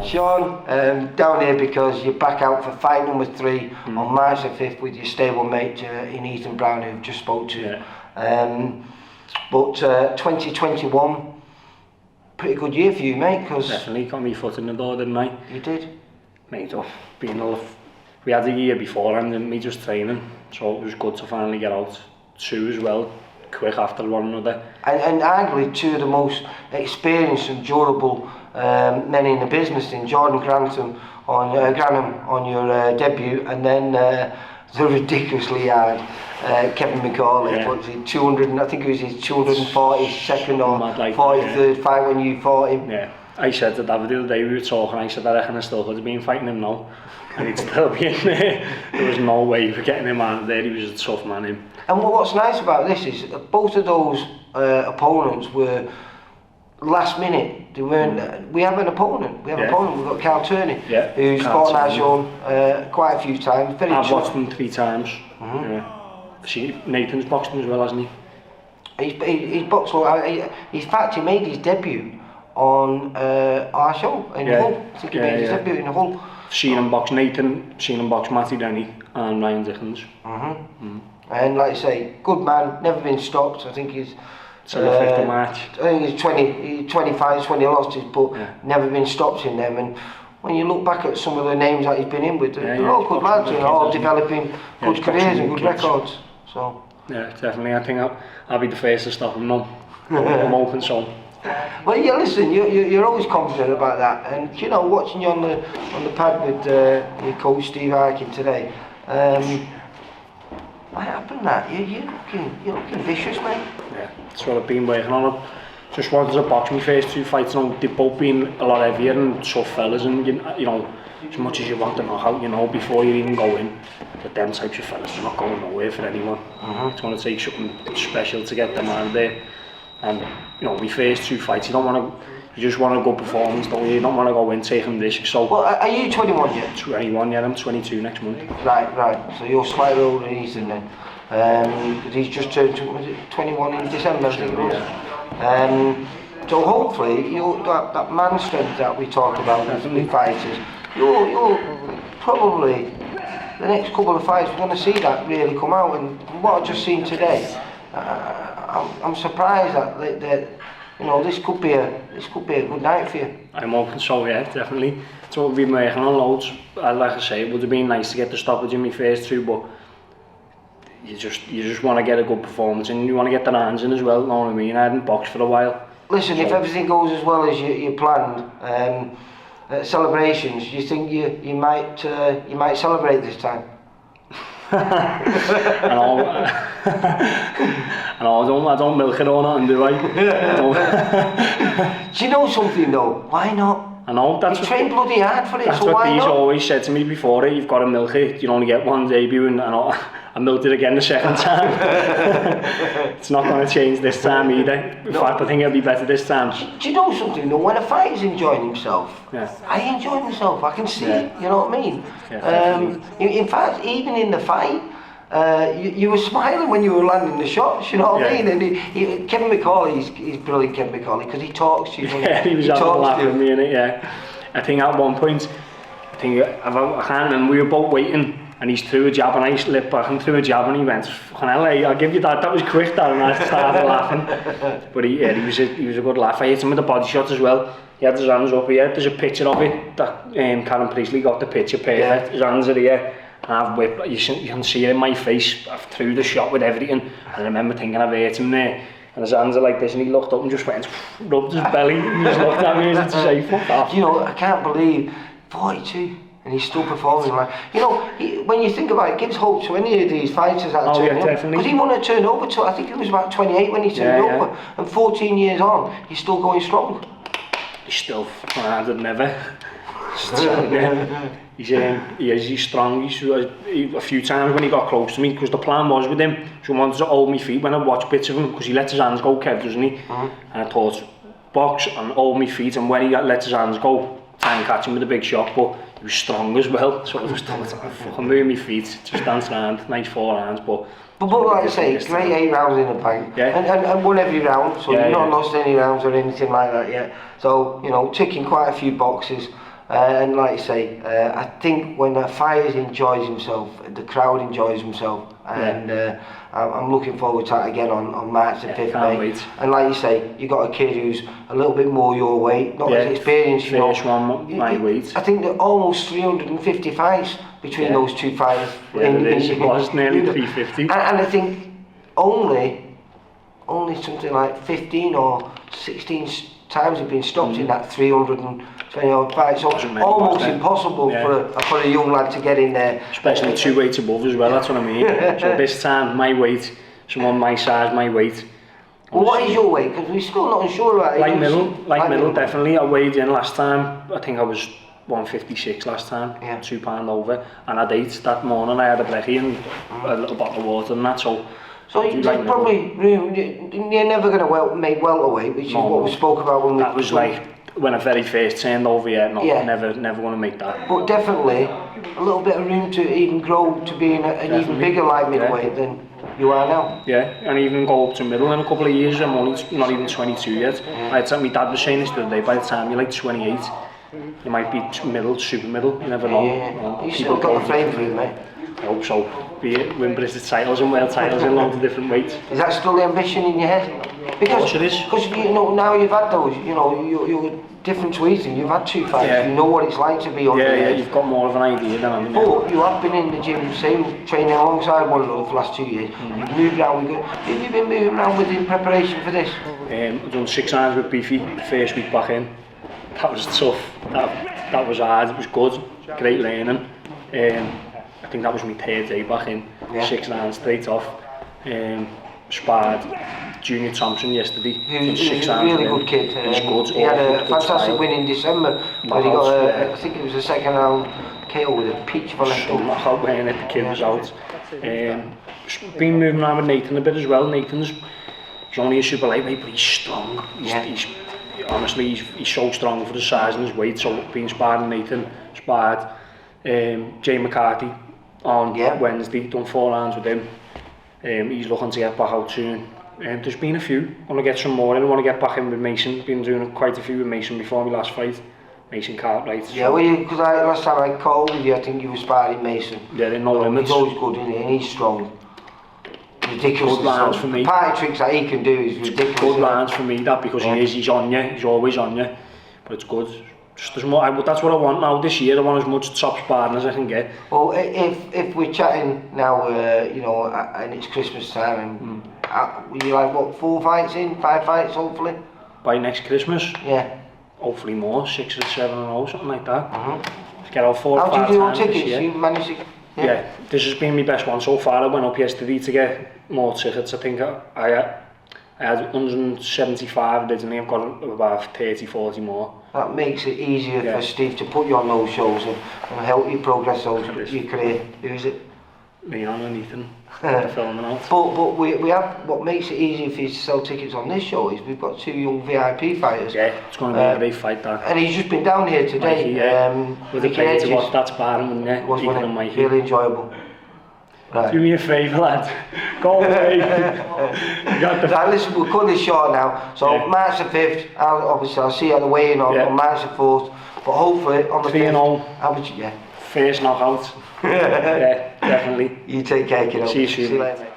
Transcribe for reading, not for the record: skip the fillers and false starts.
Sean, down here because you're back out for fight number 3 on March the 5th with your stablemate in Ethan Brown, who just spoke to you. But 2021, pretty good year for you, mate. Cause definitely got me foot in the door, didn't I? You did. Made up. We had a year beforehand, didn't we, just training, so it was good to finally get out. 2 as well, quick after one another. And arguably 2 of the most experienced and durable men in the business, in Jordan Grantham on your debut, and then the ridiculously hard Kevin McCauley. But the 200, I think it was his 242nd or 43rd fight when you fought him. Yeah, I said to David the other day, we were talking, I said I reckon I still could have been fighting him now, and he'd still be in there. There was no way for getting him out of there. He was a tough man, him. And what's nice about this is both of those opponents were last minute. They weren't. We have an opponent. We've got Carl Turney, who's fought Arjun quite a few times. I've watched him 3 times. Nathan's boxed him as well, hasn't he? He's boxed. In fact, he made his debut on our show in Hull. I think he made his debut in Hull. Seen him box Nathan, seen him box Matty Denny and Ryan Dickens. And like I say, good man, never been stopped. I think he's till the 5th of March. I think he's 25 when he lost his, but never been stopped in them. And when you look back at some of the names that he's been in with, they're all good lads, and all developing good careers and good records. So yeah, definitely. I think I'll be the first to stop him now. I'm open, so. Well, yeah, listen, you're always confident about that, and you know, watching you on the pad with your coach Steve Arkin today, what happened? That you're looking vicious, mate. Yeah, that's what I've been working on. Just wanted to box my first 2 fights, you know, they've both been a lot heavier and tough fellas, and you know, as much as you want to knock out, you know, before you even go in, but them types of fellas are not going nowhere for anyone. It's going to take something special to get them out of there. And you know, my first 2 fights, you just want a good performance, don't you? You don't want to go in taking risks. So, well, are you 21 yet? 21, yeah, I'm 22 next month. Right. So you're slightly older than Ethan then. Because he's just turned 21 in December, I think it was. So hopefully, that man strength that we talk about as fighters, you'll probably, the next couple of fights, we're going to see that really come out. And what I've just seen today, I'm surprised that you know, this could be a good night for you. I'm open, so yeah, definitely. So we've been working on loads. Like I say, it would have been nice to get the stoppage in my first 2, but you just want to get a good performance, and you want to get the hands in as well. You know what I mean? I hadn't boxed for a while. Listen, so if everything goes as well as you planned, celebrations, do you think you might celebrate this time? I don't milk it or nothing, do I? Do you know something though? Why not? I know, that's you train bloody hard for it, that's so what why Dee's not? always said to me before it, you've got to milk it, you only get one debut, and I milked it again the second time. It's not going to change this time either. In fact, I think it'll be better this time. Do you know something though? When a fighter's enjoying himself, I enjoy myself, I can see it, you know what I mean? In fact, even in the fight, you were smiling when you were landing the shots, you know what I mean? And Kevin McCauley, he's brilliant, Kevin McCauley, because he talks to you. He was having a laugh with me in it, I think at one point, I can't remember, we were both waiting, and he threw a jab, and I slipped back and threw a jab, and he went, "Fucking hell, I'll give you that. That was quick, that," and I started laughing. But he was a good laugh. I hit him with the body shot as well. He had his hands up here. There's a picture of it that Karen Priestley got the picture perfect. His hands are here. And I've whipped, you can see it in my face. I threw the shot with everything. And I remember thinking I've hurt him there. And his hands are like this, and he looked up and just went, rubbed his belly, and just looked at me as if to say, "Fuck off." You know, I can't believe 42. And he's still performing like, you know, when you think about it, it gives hope to any of these fighters that are turning up. Because he won a turnover to, I think he was about 28 when he turned over, and 14 years on, he's still going strong. He's still fucking harder than ever. He's strong. A few times when he got close to me, because the plan was with him, he wanted to hold my feet when I watched bits of him, because he lets his hands go, Kev, doesn't he? And I thought, box and hold my feet, and when he lets his hands go, try and catch him with a big shot, but he was strong as well, so I just thought, fucking move my feet, just dance around, nice forehands, but But like I say, great 8 rounds in the bank, Yeah. and won every round, so Yeah, you've not yeah. lost any rounds or anything like that yet. So, you know, ticking quite a few boxes. And like I say, I think when a fighter enjoys himself, the crowd enjoys himself, and I'm looking forward to that again on March the 5th, can't mate. wait. And like you say, you got a kid who's a little bit more your weight, not as experienced, you know. First one, my weight. I think there are almost 350 fights between those two fighters. Yeah, it was nearly 350. And I think only something like 15 or 16 times have been stopped in that 320 odd fights. So almost impossible for a young lad to get in there. Especially 2 weights above as well, that's what I mean. So this time, my weight, someone my size, my weight. Well, what is your weight? Because we're still not sure about it. Light middle, definitely. I weighed in last time, I think I was 156 last time, £2 over, and I'd ate that morning. I had a brekkie and a little bottle of water and that, so there's probably room. You're never going to make welterweight, which is what we spoke about when we... That was like when I very first turned over, never going to make that. But definitely a little bit of room to even grow to being an even bigger light middleweight than you are now. Yeah, and even go up to middle in a couple of years. I'm only not even 22 yet. My dad was saying this the other day, by the time you're like 28, you might be middle, super middle, you never know. Yeah. You still got the frame for it, mate. I hope so. Win British titles and world titles in loads of different weights. Is that still the ambition in your head? Because it is. Because you know, now you've had those, you know, you're different to Ethan, you've had 2 fights, you know what it's like to be on the edge. You've got more of an idea than I mean. But you have been in the gym, same training alongside one another for the last 2 years. You've moved around with good. Have you been moving around with in preparation for this? I've done 6 rounds with Beefy the first week back in. That was tough. That was hard. It was good. Great learning. I think that was my 3rd day back in. 6 rounds straight off. Sparred Junior Thompson yesterday. He's a really good kid. He's good. He had a fantastic win in December, where he got I think it was a 2nd round KO with a peach for left hook. Knockout wearing it, the kid was out. Been moving around with Nathan a bit as well. He's only a super lightweight, but he's strong. Honestly, he's so strong for the size and his weight. So been sparring Nathan, sparred Jay McCarthy on Wednesday, done 4 rounds with him. He's looking to get back out soon. There's been a few. I want to get some more in. I want to get back in with Mason. Been doing quite a few with Mason before my last fight. Mason Cartwright. Yeah, well, because last time I called with you, I think you were sparring Mason. Yeah, they're no limits. He's always good, isn't he? And he's strong. Ridiculous. Good rounds for me. The party tricks that he can do is ridiculous. Good rounds for me, that, because he's on you. He's always on you. But it's good. Just as much, that's what I want now this year. I want as much top sparring as I can get. Well, if we're chatting now, you know, and it's Christmas time, and you like what, 4 fights in, 5 fights hopefully? By next Christmas? Yeah. Hopefully more, 6 or 7 in a row, something like that. Let's get out 4 or 5 times. How do you do on times tickets? You managed to... Yeah, this has been my best one so far. I went up yesterday to get more tickets. I think I had 175 originally. I've got about 30, 40 more. That makes it easier for Steve to put you on those shows and help you progress your career. Who is it? Leon and Ethan. They're filming out. But we have, what makes it easier for you to sell tickets on this show is we've got 2 young VIP fighters. Yeah, it's going to be a great fight, that. And he's just been down here today. With a play to watch that sparring, it was really enjoyable. Right. Do me a favour, lad. Go away. Right, listen, we'll cut this short now. So March the 5th, obviously I'll see you at the weigh-in on March the 4th. But hopefully on the 5th, first knockout. Yeah, definitely. You take care, kiddo. See you soon. See you later, mate.